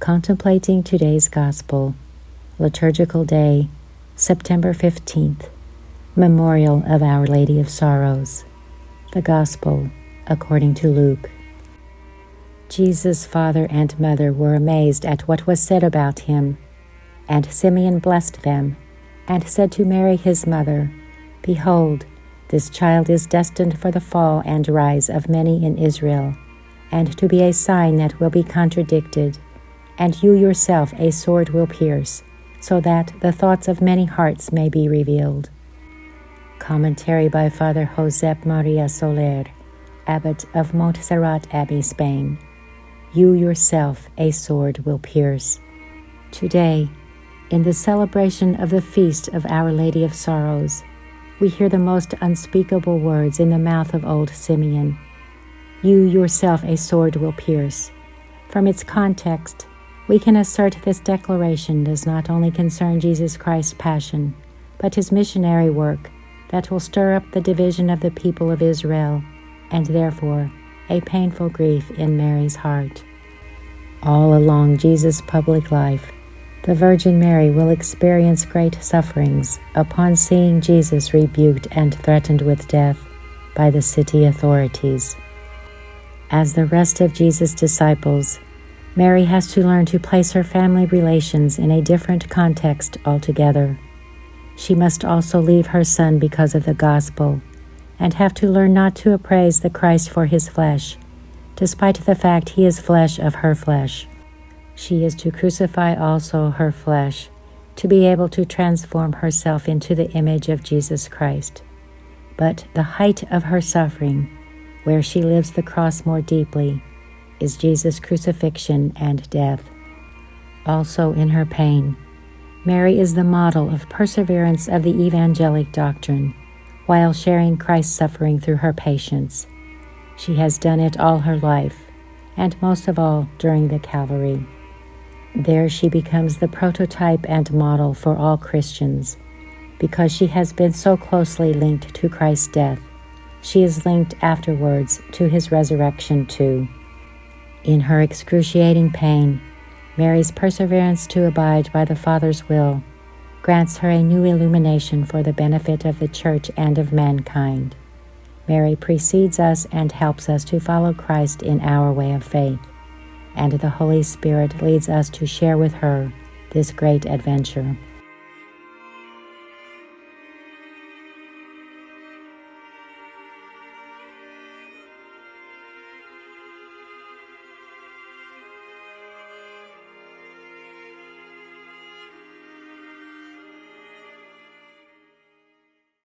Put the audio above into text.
Contemplating today's Gospel, Liturgical Day, September 15th, Memorial of Our Lady of Sorrows. The Gospel according to Luke. Jesus' father and mother were amazed at what was said about him, and Simeon blessed them, and said to Mary his mother, "Behold, this child is destined for the fall and rise of many in Israel, and to be a sign that will be contradicted, and you yourself a sword will pierce, so that the thoughts of many hearts may be revealed." Commentary by Father Josep Maria Soler, Abbot of Montserrat, Abbey, Spain. You yourself a sword will pierce. Today, in the celebration of the feast of Our Lady of Sorrows, we hear the most unspeakable words in the mouth of old Simeon. You yourself a sword will pierce. From its context, we can assert this declaration does not only concern Jesus Christ's passion, but his missionary work that will stir up the division of the people of Israel, and therefore a painful grief in Mary's heart. All along Jesus' public life, the Virgin Mary will experience great sufferings upon seeing Jesus rebuked and threatened with death by the city authorities. As the rest of Jesus' disciples, Mary has to learn to place her family relations in a different context altogether. She must also leave her son because of the gospel, and have to learn not to appraise the Christ for his flesh, despite the fact he is flesh of her flesh. She is to crucify also her flesh, to be able to transform herself into the image of Jesus Christ. But the height of her suffering, where she lives the cross more deeply, is Jesus' crucifixion and death. Also in her pain, Mary is the model of perseverance of the evangelic doctrine, while sharing Christ's suffering through her patience. She has done it all her life, and most of all during the Calvary. There she becomes the prototype and model for all Christians, because she has been so closely linked to Christ's death. She is linked afterwards to his resurrection too. In her excruciating pain, Mary's perseverance to abide by the Father's will grants her a new illumination for the benefit of the Church and of mankind. Mary precedes us and helps us to follow Christ in our way of faith, and the Holy Spirit leads us to share with her this great adventure.